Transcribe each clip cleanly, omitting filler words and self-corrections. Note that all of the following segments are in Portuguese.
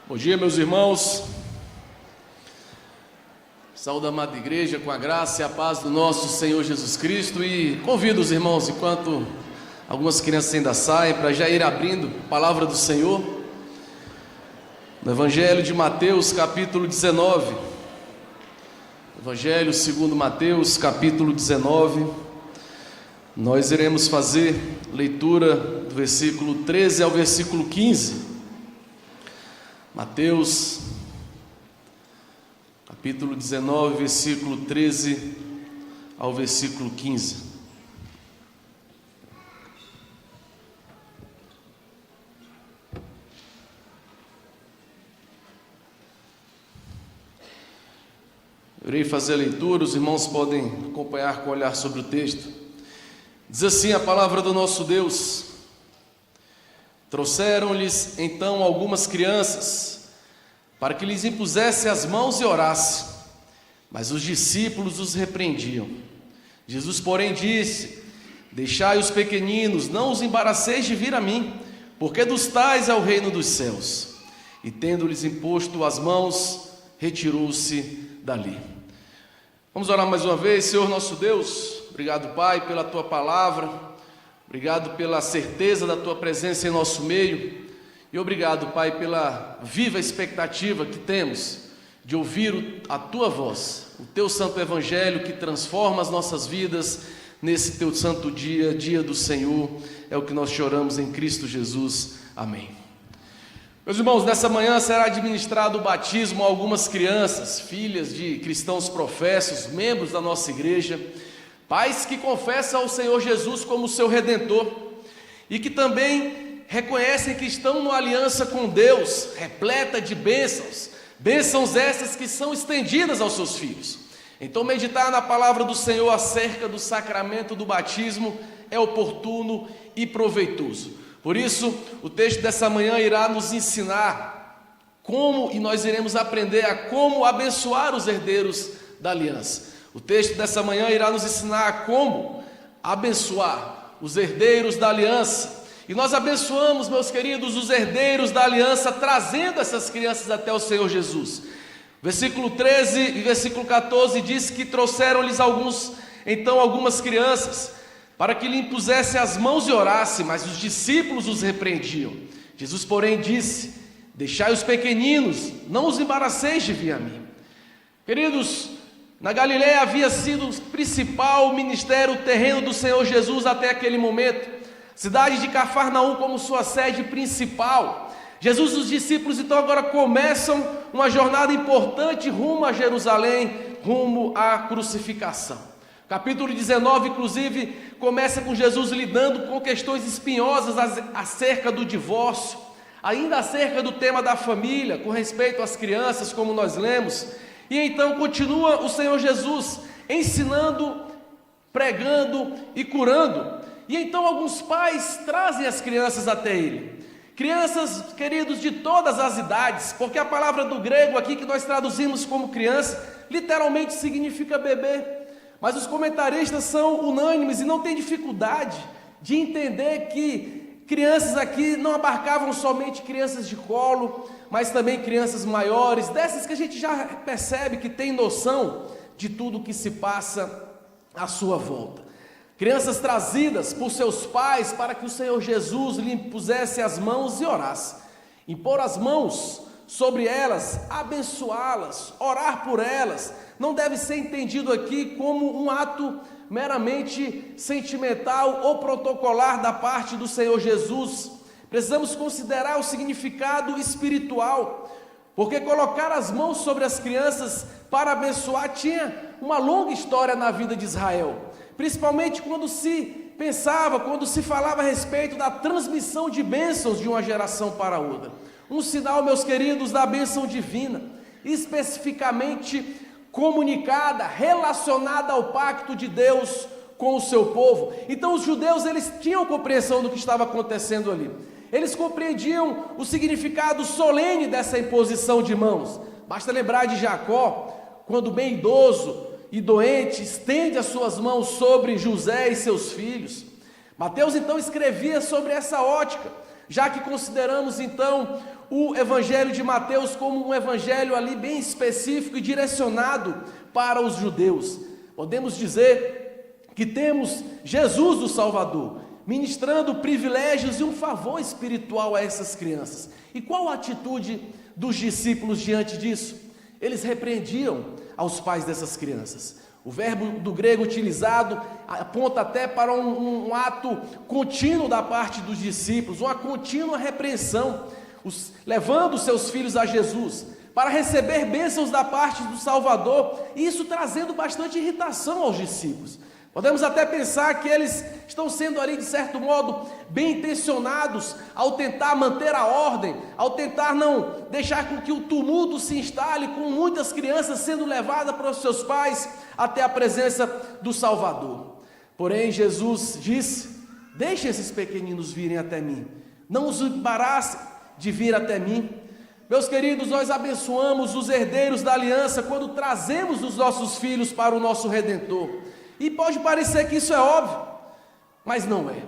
Bom dia, meus irmãos. Saúde a amada igreja com a graça e a paz do nosso Senhor Jesus Cristo. E convido os irmãos, enquanto algumas crianças ainda saem, para já ir abrindo a palavra do Senhor no Evangelho de Mateus, capítulo 19. Evangelho segundo Mateus, capítulo 19. Nós iremos fazer leitura do versículo 13 ao versículo 15. Mateus, capítulo 19, versículo 13 ao versículo 15. Eu irei fazer a leitura, os irmãos podem acompanhar com o olhar sobre o texto. Diz assim a palavra do nosso Deus: Trouxeram-lhes então algumas crianças, para que lhes impusesse as mãos e orasse, mas os discípulos os repreendiam. Jesus, porém, disse: Deixai os pequeninos, não os embaraceis de vir a mim, porque dos tais é o reino dos céus. E tendo-lhes imposto as mãos, retirou-se dali. Vamos orar mais uma vez. Senhor nosso Deus, obrigado, Pai, pela Tua palavra. Obrigado pela certeza da Tua presença em nosso meio, e obrigado, Pai, pela viva expectativa que temos de ouvir a Tua voz, o Teu santo Evangelho que transforma as nossas vidas nesse Teu santo dia, dia do Senhor. É o que nós choramos em Cristo Jesus. Amém. Meus irmãos, nessa manhã será administrado o batismo a algumas crianças, filhas de cristãos professos, membros da nossa igreja, pais que confessam ao Senhor Jesus como seu Redentor e que também reconhecem que estão numa aliança com Deus, repleta de bênçãos, bênçãos essas que são estendidas aos seus filhos. Então, meditar na palavra do Senhor acerca do sacramento do batismo é oportuno e proveitoso. Por isso, o texto dessa manhã irá nos ensinar como, e nós iremos aprender a como abençoar os herdeiros da aliança. O texto dessa manhã irá nos ensinar como abençoar os herdeiros da aliança. E nós abençoamos, meus queridos, os herdeiros da aliança, trazendo essas crianças até o Senhor Jesus. Versículo 13 e versículo 14 diz que trouxeram-lhes algumas crianças, para que lhe impusesse as mãos e orasse, mas os discípulos os repreendiam. Jesus, porém, disse: Deixai os pequeninos, não os embaraceis de vir a mim. Queridos, na Galileia havia sido o principal ministério terreno do Senhor Jesus até aquele momento. Cidade de Cafarnaum como sua sede principal. Jesus e os discípulos então agora começam uma jornada importante rumo a Jerusalém, rumo à crucificação. Capítulo 19, inclusive, começa com Jesus lidando com questões espinhosas acerca do divórcio, ainda acerca do tema da família, com respeito às crianças, como nós lemos. E então continua o Senhor Jesus ensinando, pregando e curando. E então alguns pais trazem as crianças até Ele. Crianças, queridos, de todas as idades, porque a palavra do grego aqui que nós traduzimos como criança, literalmente significa bebê. Mas os comentaristas são unânimes e não têm dificuldade de entender que crianças aqui não abarcavam somente crianças de colo, mas também crianças maiores, dessas que a gente já percebe que tem noção de tudo que se passa à sua volta. Crianças trazidas por seus pais para que o Senhor Jesus lhe impusesse as mãos e orasse. Impor as mãos sobre elas, abençoá-las, orar por elas, não deve ser entendido aqui como um ato meramente sentimental ou protocolar da parte do Senhor Jesus. Precisamos considerar o significado espiritual, porque colocar as mãos sobre as crianças para abençoar tinha uma longa história na vida de Israel, principalmente quando se falava a respeito da transmissão de bênçãos de uma geração para outra. Um sinal, meus queridos, da bênção divina, especificamente comunicada, relacionada ao pacto de Deus com o seu povo. Então os judeus, eles tinham compreensão do que estava acontecendo ali. Eles compreendiam o significado solene dessa imposição de mãos. Basta lembrar de Jacó, quando bem idoso e doente, estende as suas mãos sobre José e seus filhos. Mateus então escrevia sobre essa ótica, já que consideramos então o evangelho de Mateus como um evangelho ali bem específico e direcionado para os judeus. Podemos dizer que temos Jesus o Salvador, ministrando privilégios e um favor espiritual a essas crianças. E qual a atitude dos discípulos diante disso? Eles repreendiam aos pais dessas crianças. O verbo do grego utilizado aponta até para um ato contínuo da parte dos discípulos, uma contínua repreensão, levando seus filhos a Jesus, para receber bênçãos da parte do Salvador, e isso trazendo bastante irritação aos discípulos. Podemos até pensar que eles estão sendo ali, de certo modo, bem intencionados ao tentar manter a ordem, ao tentar não deixar com que o tumulto se instale, com muitas crianças sendo levadas para os seus pais até a presença do Salvador. Porém, Jesus disse: deixem esses pequeninos virem até mim, não os embaraçem de vir até mim. Meus queridos, nós abençoamos os herdeiros da aliança quando trazemos os nossos filhos para o nosso Redentor. E pode parecer que isso é óbvio, mas não é,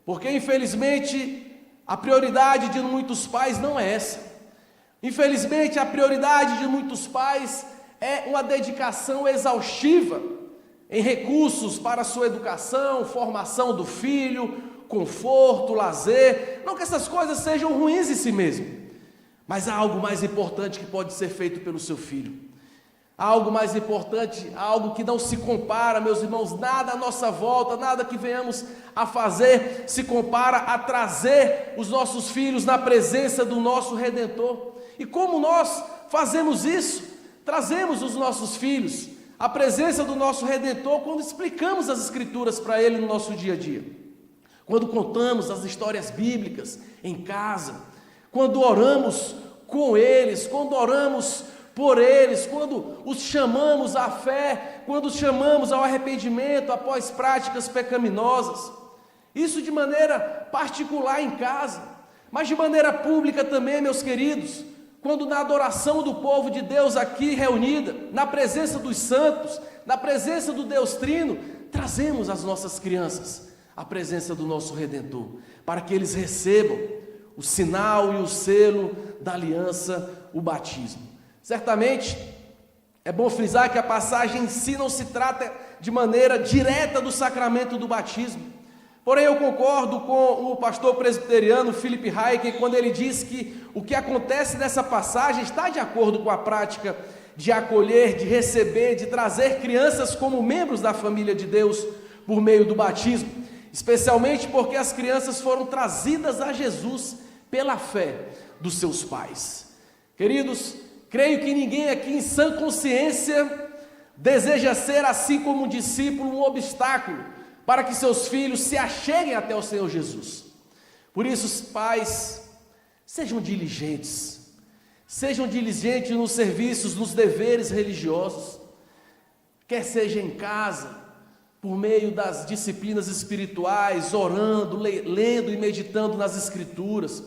porque infelizmente a prioridade de muitos pais não é essa. Infelizmente a prioridade de muitos pais é uma dedicação exaustiva em recursos para a sua educação, formação do filho, conforto, lazer. Não que essas coisas sejam ruins em si mesmo, mas há algo mais importante que pode ser feito pelo seu filho. Há algo mais importante, algo que não se compara, meus irmãos, nada à nossa volta, nada que venhamos a fazer se compara a trazer os nossos filhos na presença do nosso Redentor. E como nós fazemos isso? Trazemos os nossos filhos à presença do nosso Redentor quando explicamos as Escrituras para ele no nosso dia a dia, quando contamos as histórias bíblicas em casa, quando oramos com eles, quando oramos por eles, quando os chamamos à fé, quando os chamamos ao arrependimento após práticas pecaminosas. Isso de maneira particular em casa, mas de maneira pública também, meus queridos, quando na adoração do povo de Deus aqui reunida, na presença dos santos, na presença do Deus Trino, trazemos as nossas crianças à presença do nosso Redentor, para que eles recebam o sinal e o selo da aliança, o batismo. Certamente, é bom frisar que a passagem em si não se trata de maneira direta do sacramento do batismo. Porém, eu concordo com o pastor presbiteriano Philip Hayek quando ele diz que o que acontece nessa passagem está de acordo com a prática de acolher, de receber, de trazer crianças como membros da família de Deus por meio do batismo, especialmente porque as crianças foram trazidas a Jesus pela fé dos seus pais. Queridos, creio que ninguém aqui em sã consciência deseja ser, assim como um discípulo, um obstáculo para que seus filhos se acheguem até o Senhor Jesus. Por isso, os pais, sejam diligentes nos serviços, nos deveres religiosos, quer seja em casa, por meio das disciplinas espirituais, orando, lendo e meditando nas Escrituras,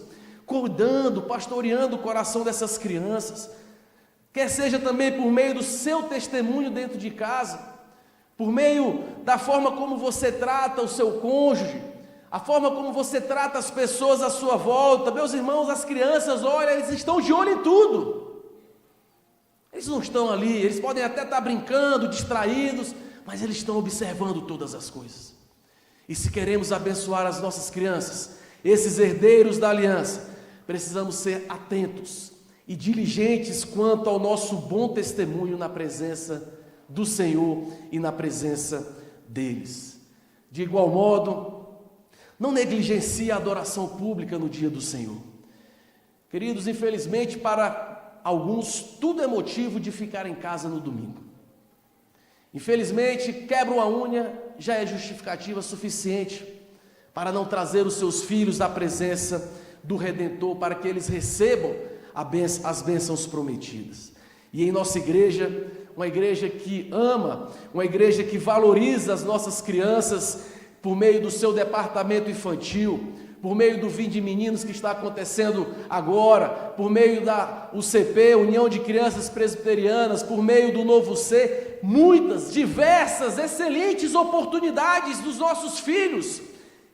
cuidando, pastoreando o coração dessas crianças, quer seja também por meio do seu testemunho dentro de casa, por meio da forma como você trata o seu cônjuge, a forma como você trata as pessoas à sua volta. Meus irmãos, as crianças, olha, eles estão de olho em tudo, eles não estão ali, eles podem até estar brincando, distraídos, mas eles estão observando todas as coisas. E se queremos abençoar as nossas crianças, esses herdeiros da aliança, precisamos ser atentos e diligentes quanto ao nosso bom testemunho na presença do Senhor e na presença deles. De igual modo, não negligencie a adoração pública no dia do Senhor. Queridos, infelizmente para alguns tudo é motivo de ficar em casa no domingo. Infelizmente, quebra uma unha já é justificativa suficiente para não trazer os seus filhos à presença do Redentor, para que eles recebam as bênçãos prometidas. E em nossa igreja, uma igreja que ama, uma igreja que valoriza as nossas crianças por meio do seu departamento infantil, por meio do Vinde Meninos que está acontecendo agora, por meio da UCP, União de Crianças Presbiterianas, por meio do Novo C, muitas, diversas, excelentes oportunidades dos nossos filhos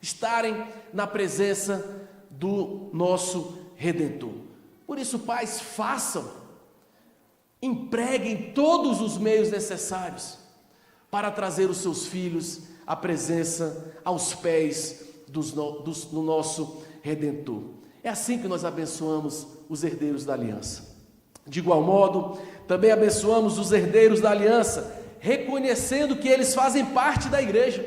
estarem na presença do nosso Redentor. Por isso, pais, façam, empreguem todos os meios necessários para trazer os seus filhos à presença, aos pés do nosso Redentor. É assim que nós abençoamos os herdeiros da aliança. De igual modo, também abençoamos os herdeiros da aliança, reconhecendo que eles fazem parte da igreja.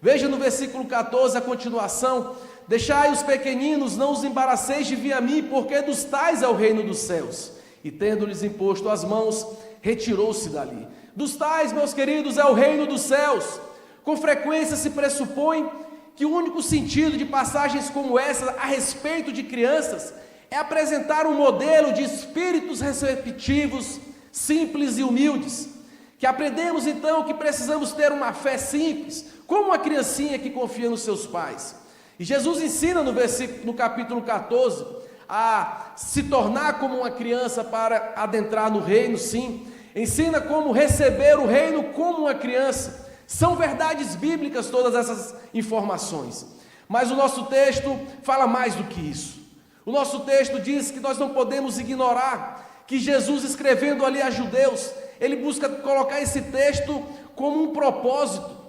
Veja no versículo 14 a continuação: deixai os pequeninos, não os embaraceis de vir a mim, porque dos tais é o reino dos céus. E tendo-lhes imposto as mãos, retirou-se dali. Dos tais, meus queridos, é o reino dos céus. Com frequência se pressupõe que o único sentido de passagens como essa a respeito de crianças é apresentar um modelo de espíritos receptivos, simples e humildes, que aprendemos então que precisamos ter uma fé simples, como uma criancinha que confia nos seus pais. E Jesus ensina no capítulo 14 a se tornar como uma criança para adentrar no reino, sim. Ensina como receber o reino como uma criança. São verdades bíblicas todas essas informações. Mas o nosso texto fala mais do que isso. O nosso texto diz que nós não podemos ignorar que Jesus, escrevendo ali a judeus, ele busca colocar esse texto como um propósito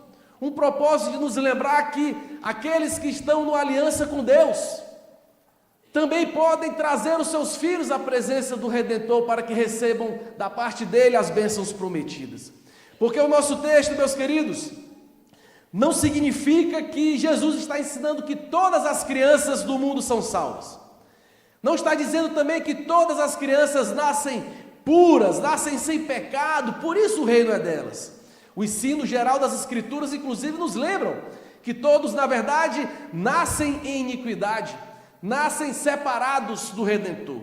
de nos lembrar que aqueles que estão numa aliança com Deus também podem trazer os seus filhos à presença do Redentor para que recebam da parte dele as bênçãos prometidas. Porque o nosso texto, meus queridos, não significa que Jesus está ensinando que todas as crianças do mundo são salvas. Não está dizendo também que todas as crianças nascem puras, nascem sem pecado, por isso o reino é delas. O ensino geral das Escrituras, inclusive, nos lembram que todos, na verdade, nascem em iniquidade, nascem separados do Redentor.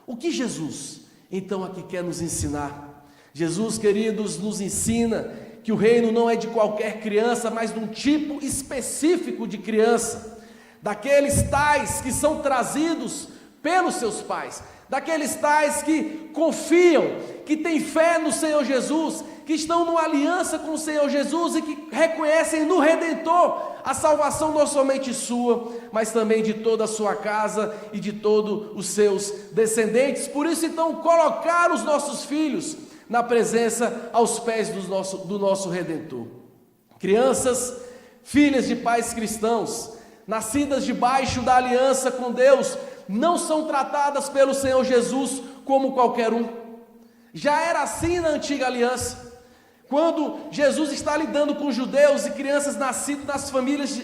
O que Jesus, então, aqui quer nos ensinar? Jesus, queridos, nos ensina que o reino não é de qualquer criança, mas de um tipo específico de criança, daqueles tais que são trazidos pelos seus pais, daqueles tais que confiam, que têm fé no Senhor Jesus, que estão numa aliança com o Senhor Jesus e que reconhecem no Redentor a salvação não somente sua, mas também de toda a sua casa e de todos os seus descendentes. Por isso, então, colocar os nossos filhos na presença, aos pés do nosso Redentor. Crianças, filhas de pais cristãos, nascidas debaixo da aliança com Deus, não são tratadas pelo Senhor Jesus como qualquer um. Já era assim na antiga aliança, quando Jesus está lidando com judeus e crianças nascidas nas famílias,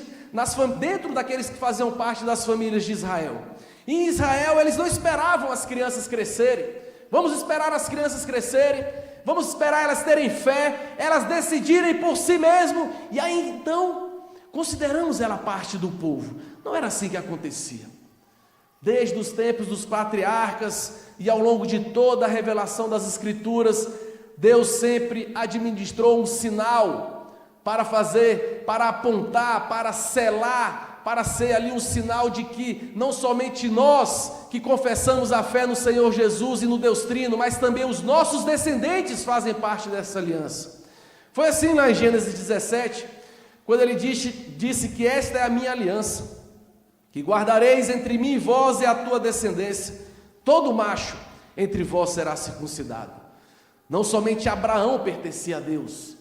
dentro daqueles que faziam parte das famílias de Israel. Em Israel eles não esperavam as crianças crescerem. Vamos esperar as crianças crescerem, vamos esperar elas terem fé, elas decidirem por si mesmo, e aí então consideramos ela parte do povo. Não era assim que acontecia. Desde os tempos dos patriarcas e ao longo de toda a revelação das Escrituras, Deus sempre administrou um sinal para fazer, para apontar, para selar, para ser ali um sinal de que não somente nós que confessamos a fé no Senhor Jesus e no Deus Trino, mas também os nossos descendentes fazem parte dessa aliança. Foi assim lá em Gênesis 17, quando ele disse que esta é a minha aliança, que guardareis entre mim e vós e a tua descendência, todo macho entre vós será circuncidado. Não somente Abraão pertencia a Deus,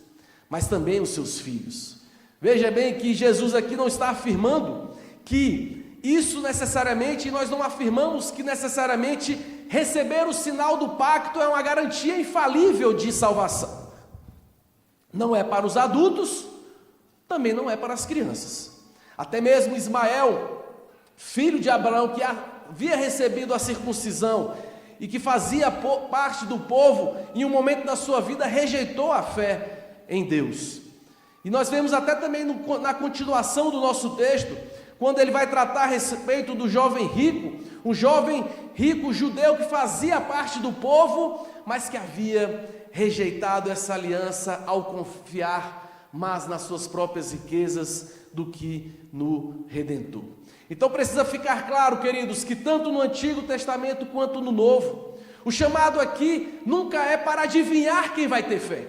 mas também os seus filhos. Veja bem que Jesus aqui não está afirmando que isso necessariamente, nós não afirmamos que necessariamente receber o sinal do pacto é uma garantia infalível de salvação. Não é para os adultos, também não é para as crianças. Até mesmo Ismael, filho de Abraão, que havia recebido a circuncisão e que fazia parte do povo, em um momento da sua vida rejeitou a fé em Deus. E nós vemos até também na continuação do nosso texto, quando ele vai tratar a respeito do jovem rico, um jovem rico judeu que fazia parte do povo, mas que havia rejeitado essa aliança ao confiar mais nas suas próprias riquezas do que no Redentor. Então precisa ficar claro, queridos, que tanto no Antigo Testamento quanto no Novo, o chamado aqui nunca é para adivinhar quem vai ter fé,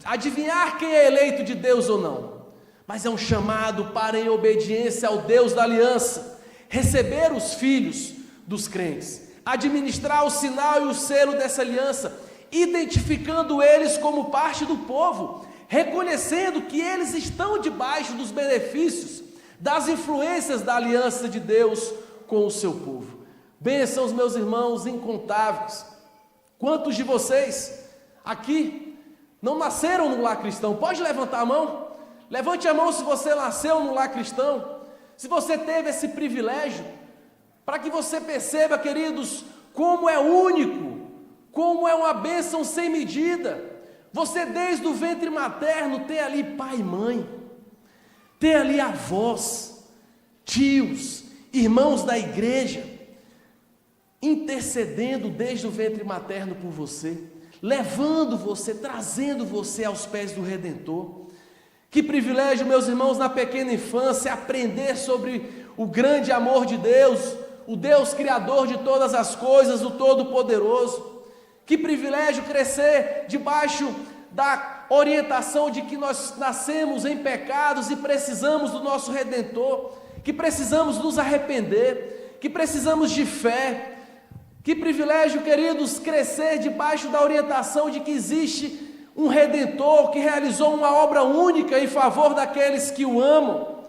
adivinhar quem é eleito de Deus ou não, mas é um chamado para, em obediência ao Deus da aliança, receber os filhos dos crentes, administrar o sinal e o selo dessa aliança, identificando eles como parte do povo, reconhecendo que eles estão debaixo dos benefícios, das influências da aliança de Deus com o seu povo. Bênçãos, meus irmãos, incontáveis. Quantos de vocês aqui não nasceram no lar cristão? Pode levantar a mão? Levante a mão se você nasceu no lar cristão, se você teve esse privilégio, para que você perceba, queridos, como é único, como é uma bênção sem medida. Você desde o ventre materno tem ali pai e mãe, tem ali avós, tios, irmãos da igreja, intercedendo desde o ventre materno por você, levando você, trazendo você aos pés do Redentor. Que privilégio, meus irmãos, na pequena infância, aprender sobre o grande amor de Deus, o Deus Criador de todas as coisas, o Todo-Poderoso. Que privilégio crescer debaixo da orientação de que nós nascemos em pecados e precisamos do nosso Redentor, que precisamos nos arrepender, que precisamos de fé. Que privilégio, queridos, crescer debaixo da orientação de que existe um Redentor que realizou uma obra única em favor daqueles que o amam.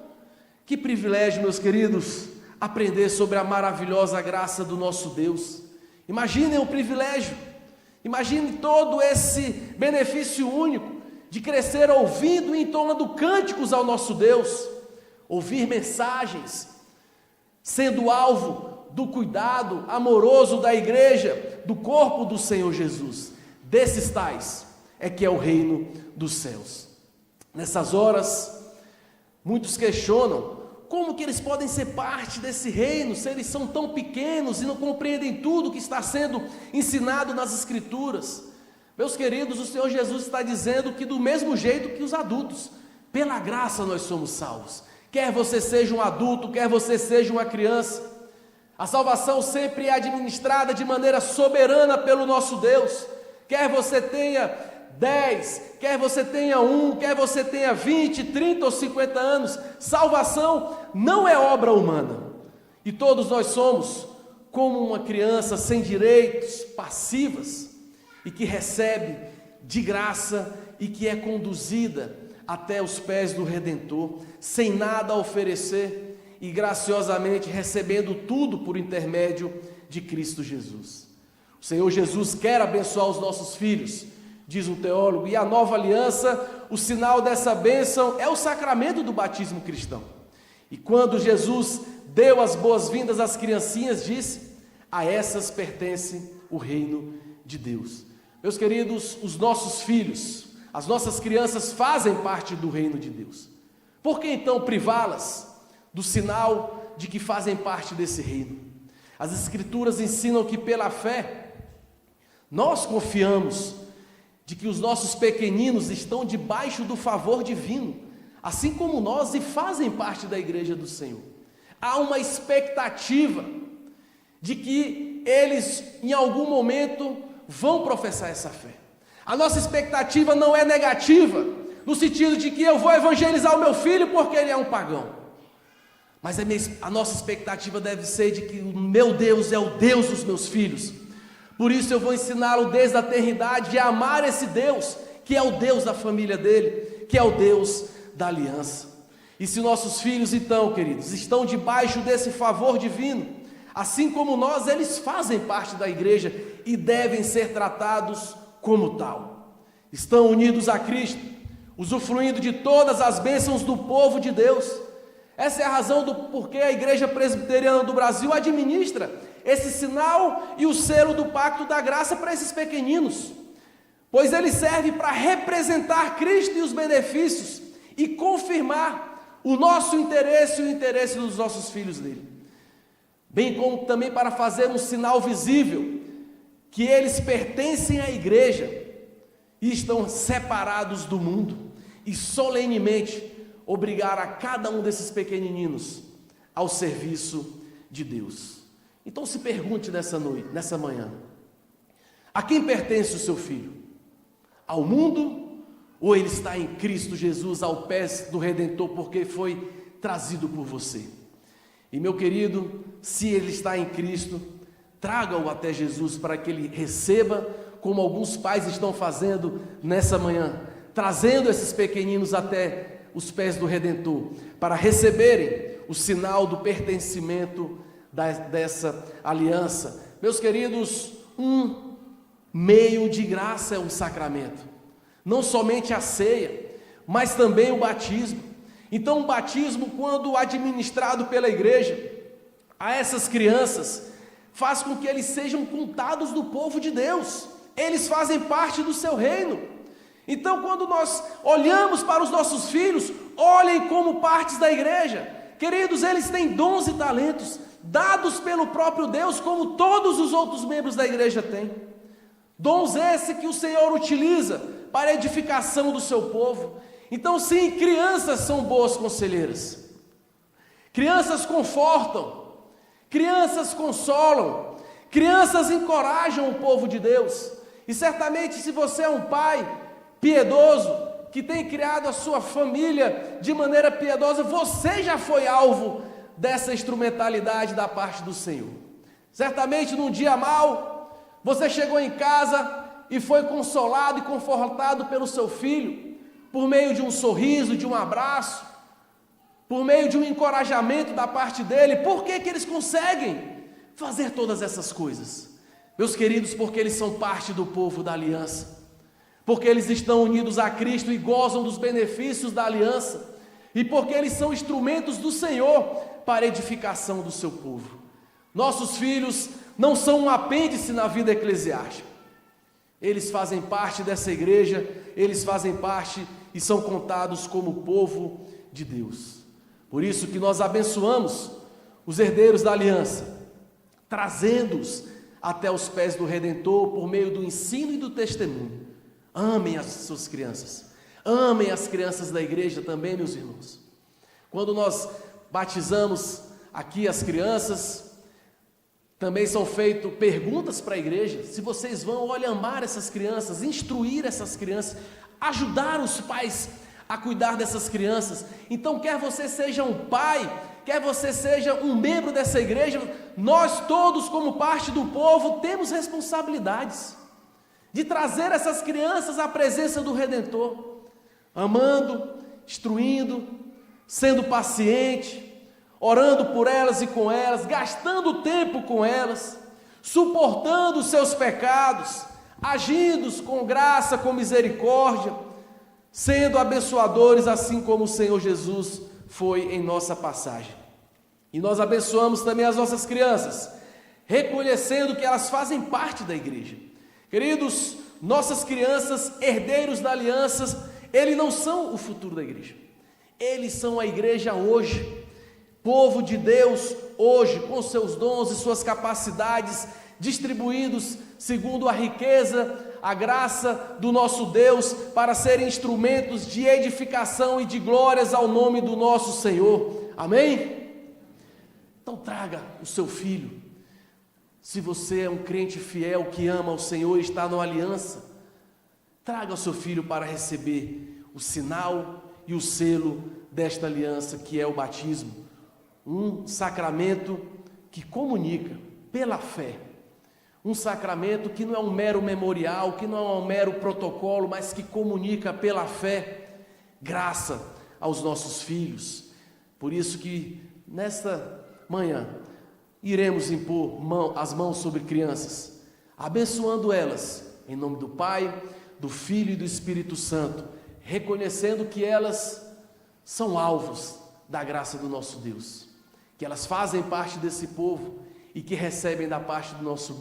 Que privilégio, meus queridos, aprender sobre a maravilhosa graça do nosso Deus. Imaginem o privilégio, imagine todo esse benefício único de crescer ouvindo e entoando cânticos ao nosso Deus, ouvir mensagens, sendo alvo do cuidado amoroso da igreja, do corpo do Senhor Jesus. Desses tais é que é o reino dos céus. Nessas horas, muitos questionam como que eles podem ser parte desse reino, se eles são tão pequenos e não compreendem tudo que está sendo ensinado nas Escrituras. Meus queridos, o Senhor Jesus está dizendo que do mesmo jeito que os adultos, pela graça nós somos salvos. Quer você seja um adulto, quer você seja uma criança, a salvação sempre é administrada de maneira soberana pelo nosso Deus. Quer você tenha 10, quer você tenha 1, quer você tenha 20, 30 ou 50 anos, salvação não é obra humana. E todos nós somos como uma criança sem direitos, passivas, e que recebe de graça e que é conduzida até os pés do Redentor, sem nada a oferecer e graciosamente recebendo tudo por intermédio de Cristo Jesus. O Senhor Jesus quer abençoar os nossos filhos, diz um teólogo, e a nova aliança, o sinal dessa bênção é o sacramento do batismo cristão. E quando Jesus deu as boas-vindas às criancinhas, disse: a essas pertence o reino de Deus. Meus queridos, os nossos filhos, as nossas crianças fazem parte do reino de Deus. Por que então privá-las do sinal de que fazem parte desse reino? As Escrituras ensinam que pela fé nós confiamos de que os nossos pequeninos estão debaixo do favor divino, assim como nós, e fazem parte da igreja do Senhor. Há uma expectativa de que eles em algum momento vão professar essa fé. A nossa expectativa não é negativa, no sentido de que eu vou evangelizar o meu filho porque ele é um pagão. Mas a nossa expectativa deve ser de que o meu Deus é o Deus dos meus filhos. Por isso eu vou ensiná-lo desde a eternidade a amar esse Deus, que é o Deus da família dele, que é o Deus da aliança. E se nossos filhos então, queridos, estão debaixo desse favor divino, assim como nós, eles fazem parte da igreja e devem ser tratados como tal. Estão unidos a Cristo, usufruindo de todas as bênçãos do povo de Deus. Essa é a razão do porquê a Igreja Presbiteriana do Brasil administra esse sinal e o selo do pacto da graça para esses pequeninos, pois ele serve para representar Cristo e os benefícios e confirmar o nosso interesse e o interesse dos nossos filhos nele, bem como também para fazer um sinal visível que eles pertencem à igreja e estão separados do mundo, e solenemente obrigar a cada um desses pequenininhos ao serviço de Deus. Então se pergunte nessa manhã: a quem pertence o seu filho? Ao mundo, ou ele está em Cristo Jesus, ao pés do Redentor, porque foi trazido por você? E meu querido, se ele está em Cristo, traga-o até Jesus para que ele receba, como alguns pais estão fazendo nessa manhã, trazendo esses pequeninos até os pés do Redentor, para receberem o sinal do pertencimento dessa aliança. Meus queridos, um meio de graça é um sacramento, não somente a ceia, mas também o batismo. Então o batismo, quando administrado pela igreja a essas crianças, faz com que eles sejam contados do povo de Deus, eles fazem parte do seu reino. Então quando nós olhamos para os nossos filhos, olhem como partes da igreja. Queridos, eles têm dons e talentos, dados pelo próprio Deus, como todos os outros membros da igreja têm. Dons esses que o Senhor utiliza para a edificação do seu povo. Então sim, crianças são boas conselheiras, crianças confortam, crianças consolam, crianças encorajam o povo de Deus. E certamente, se você é um pai piedoso, que tem criado a sua família de maneira piedosa, você já foi alvo dessa instrumentalidade da parte do Senhor. Certamente, num dia mau, você chegou em casa e foi consolado e confortado pelo seu filho, por meio de um sorriso, de um abraço, por meio de um encorajamento da parte dele. Por que eles conseguem fazer todas essas coisas? Meus queridos, porque eles são parte do povo da aliança, porque eles estão unidos a Cristo e gozam dos benefícios da aliança, e porque eles são instrumentos do Senhor para a edificação do seu povo. Nossos filhos não são um apêndice na vida eclesiástica, eles fazem parte dessa igreja, eles fazem parte e são contados como povo de Deus. Por isso que nós abençoamos os herdeiros da aliança, trazendo-os até os pés do Redentor por meio do ensino e do testemunho. Amem as suas crianças, amem as crianças da igreja também, meus irmãos. Quando nós batizamos aqui as crianças, também são feitas perguntas para a igreja, se vocês vão, olha, amar essas crianças, instruir essas crianças, ajudar os pais a cuidar dessas crianças. Então, quer você seja um pai, quer você seja um membro dessa igreja, nós todos, como parte do povo, temos responsabilidades de trazer essas crianças à presença do Redentor, amando, instruindo, sendo paciente, orando por elas e com elas, gastando tempo com elas, suportando os seus pecados, agindo com graça, com misericórdia, sendo abençoadores, assim como o Senhor Jesus foi em nossa passagem. E nós abençoamos também as nossas crianças, reconhecendo que elas fazem parte da igreja. Queridos, nossas crianças, herdeiros da aliança, eles não são o futuro da igreja, eles são a igreja hoje, povo de Deus hoje, com seus dons e suas capacidades, distribuídos segundo a riqueza, a graça do nosso Deus, para serem instrumentos de edificação e de glórias ao nome do nosso Senhor. Amém? Então traga o seu filho. Se você é um crente fiel que ama o Senhor e está na aliança, traga o seu filho para receber o sinal e o selo desta aliança, que é o batismo, um sacramento que comunica pela fé, um sacramento que não é um mero memorial, que não é um mero protocolo, mas que comunica pela fé graça aos nossos filhos. Por isso que nesta manhã iremos impor as mãos sobre crianças, abençoando elas em nome do Pai, do Filho e do Espírito Santo, reconhecendo que elas são alvos da graça do nosso Deus, que elas fazem parte desse povo e que recebem da parte do nosso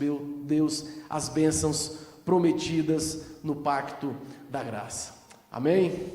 Deus as bênçãos prometidas no pacto da graça. Amém?